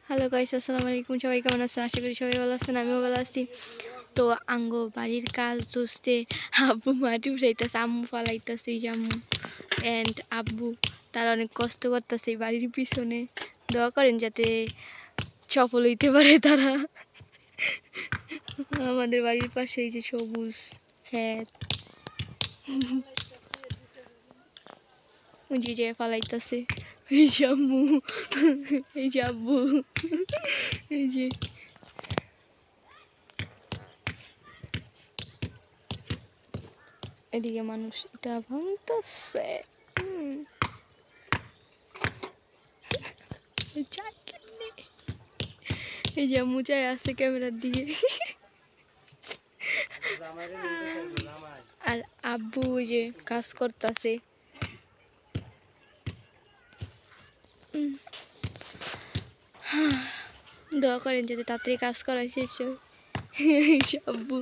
Hello guys, আসসালামু আলাইকুম। সবাই কেমন আছেন? আশা করি সবাই ভালো আছেন, আমিও ভালো আছি। তো আঙ্গো বাড়ির কাজ চলছে, আব্বু মাটি উঠাইতেছে, আম্মু ফালাইতেছে, এই যে আম্মু অ্যান্ড আব্বু তারা অনেক কষ্ট করতেছে বাড়ির পিছনে। দোয়া করেন যাতে সফল হইতে পারে তারা। আমাদের বাড়ির পাশে এই যে সবুজ ক্ষেত, ওই যে ফালাইতেছে, এই যে আম্মু, এই যে আব্বু, এই যে এদিকে মানুষ এটা ভাঙতেছে। এই যে মুচায় আছে ক্যামেরার দিকে, আর আব্বু ওই যে কাজ করতেছে। দোয়া করেন যাতে তাড়াতাড়ি কাজ করা শেষ হয়। আব্বু